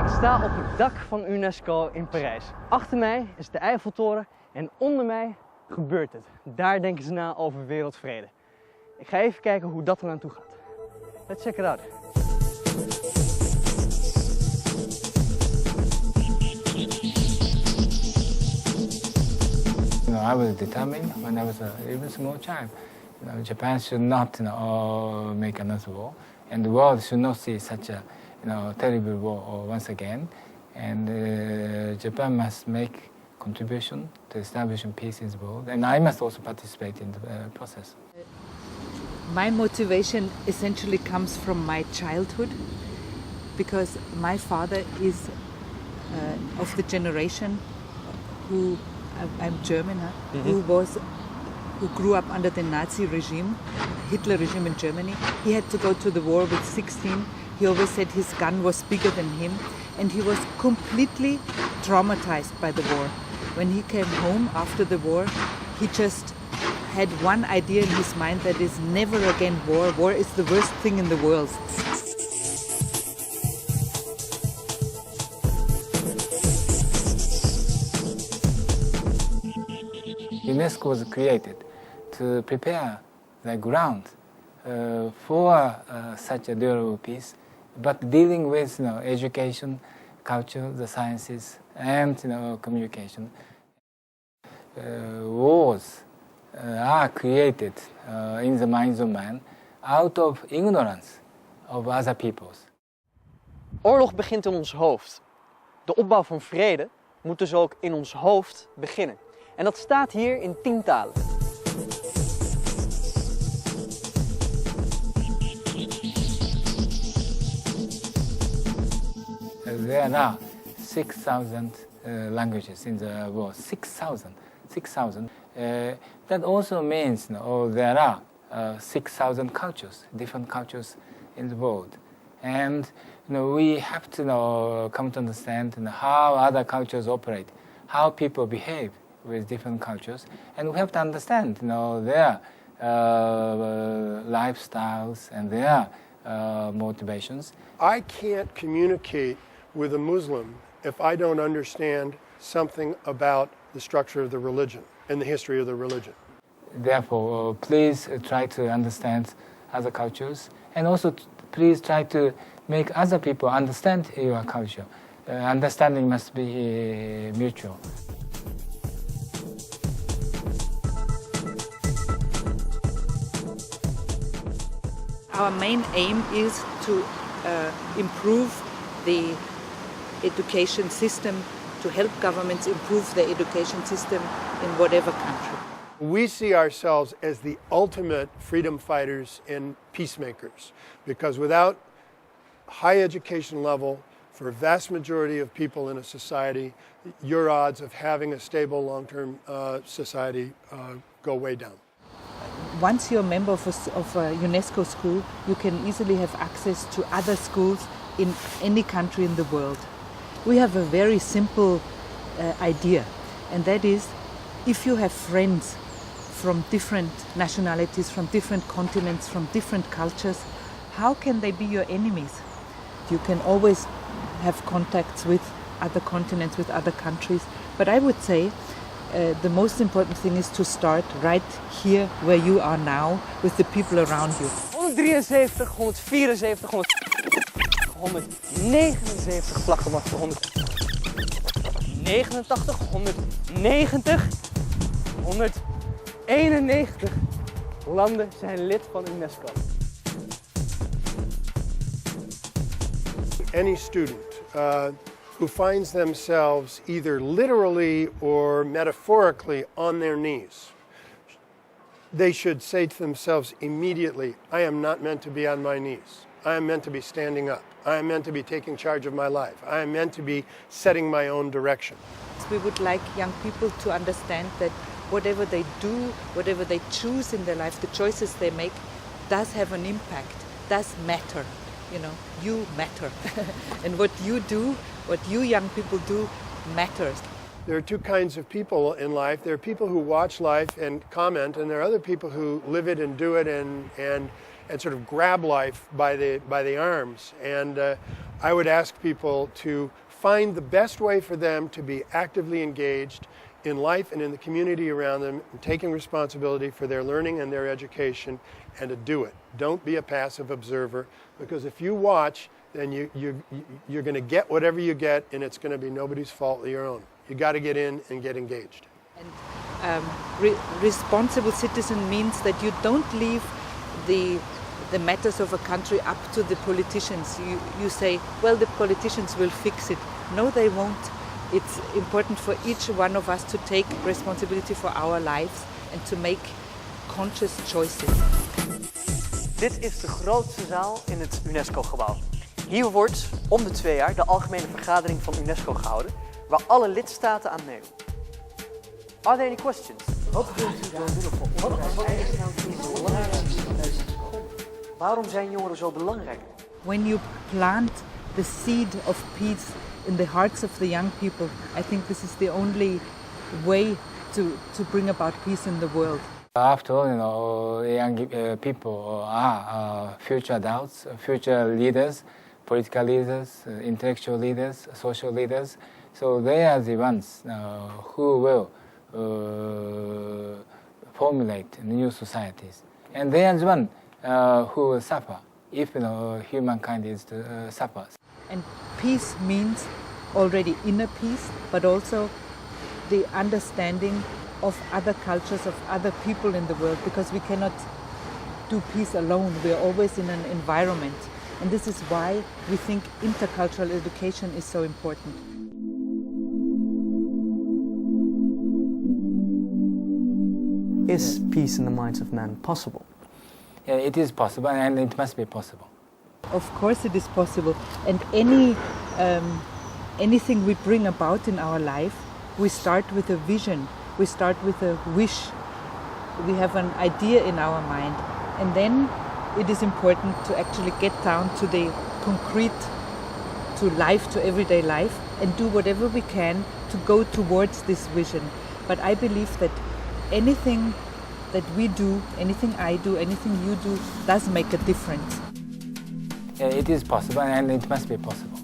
Ik sta op het dak van Unesco in Parijs. Achter mij is de Eiffeltoren en onder mij gebeurt het. Daar denken ze na over wereldvrede. Ik ga even kijken hoe dat er aan toe gaat. Let's check it out. I was determined when I was even small child. Japan should not make another war, and the world should not see such a terrible war once again. And Japan must make contribution to establishing peace in the world, and I must also participate in the process. My motivation essentially comes from my childhood, because my father is of the generation who, I'm German, who grew up under the Nazi regime, Hitler regime in Germany. He had to go to the war with 16. He always said his gun was bigger than him, and he was completely traumatized by the war. When he came home after the war, he just had one idea in his mind, that is never again war. War is the worst thing in the world. UNESCO was created to prepare the ground for such a durable peace, but dealing with education, culture, the sciences, and communication. Wars are created in the minds of man out of ignorance of other peoples. Oorlog begint in ons hoofd. De opbouw van vrede moet dus ook in ons hoofd beginnen. En dat staat hier in 10 talen. There are 6,000 languages in the world. 6,000. That also means there are 6,000 cultures, different cultures in the world. And we have to come to understand how other cultures operate, how people behave with different cultures, and we have to understand their lifestyles and their motivations. I can't communicate with a Muslim if I don't understand something about the structure of the religion and the history of the religion. Therefore, please try to understand other cultures, and also please try to make other people understand your culture. Understanding must be mutual. Our main aim is to improve the education system, to help governments improve their education system in whatever country. We see ourselves as the ultimate freedom fighters and peacemakers, because without high education level for a vast majority of people in a society, your odds of having a stable long-term society go way down. Once you're a member of a UNESCO school, you can easily have access to other schools in any country in the world. We have a very simple idea, and that is, if you have friends from different nationalities, from different continents, from different cultures, how can they be your enemies? You can always have contacts with other continents, with other countries, but I would say the most important thing is to start right here where you are now with the people around you. 173, 174, 179 vlaggenmachten, 189, 190, 191 landen zijn lid van UNESCO. Any student who finds themselves either literally or metaphorically on their knees, they should say to themselves immediately, I am not meant to be on my knees. I am meant to be standing up. I am meant to be taking charge of my life. I am meant to be setting my own direction. We would like young people to understand that whatever they do, whatever they choose in their life, the choices they make, does have an impact, does matter. You matter. And what you do, what you young people do, matters. There are two kinds of people in life. There are people who watch life and comment, and there are other people who live it and do it and sort of grab life by the arms. And I would ask people to find the best way for them to be actively engaged in life and in the community around them, and taking responsibility for their learning and their education, and to do it. Don't be a passive observer, because if you watch, then you're going to get whatever you get, and it's going to be nobody's fault but your own. You got to get in and get engaged. And responsible citizen means that you don't leave the matters of a country up to the politicians. You say, well, the politicians will fix it. No, they won't. It's important for each one of us to take responsibility for our lives and to make conscious choices. Dit is de grootste zaal in het UNESCO-gebouw. Hier wordt om de 2 jaar de algemene vergadering van UNESCO gehouden, waar alle lidstaten aan meedoen. Are there any questions? Waarom zijn jongeren zo belangrijk? When you plant the seed of peace in the hearts of the young people, I think this is the only way to bring about peace in the world. After all, young people are future adults, future leaders, political leaders, intellectual leaders, social leaders. So they are the ones who will formulate new societies. And they are the one who will suffer if humankind is to suffers. And peace means already inner peace, but also the understanding of other cultures, of other people in the world, because we cannot do peace alone. We are always in an environment. And this is why we think intercultural education is so important. Is peace in the minds of men possible? Yeah, it is possible, and it must be possible. Of course it is possible. And anything we bring about in our life, we start with a vision. We start with a wish. We have an idea in our mind. And then it is important to actually get down to the concrete, to life, to everyday life, and do whatever we can to go towards this vision. But I believe that anything that we do, anything I do, anything you do, does make a difference. Yeah, it is possible, and it must be possible.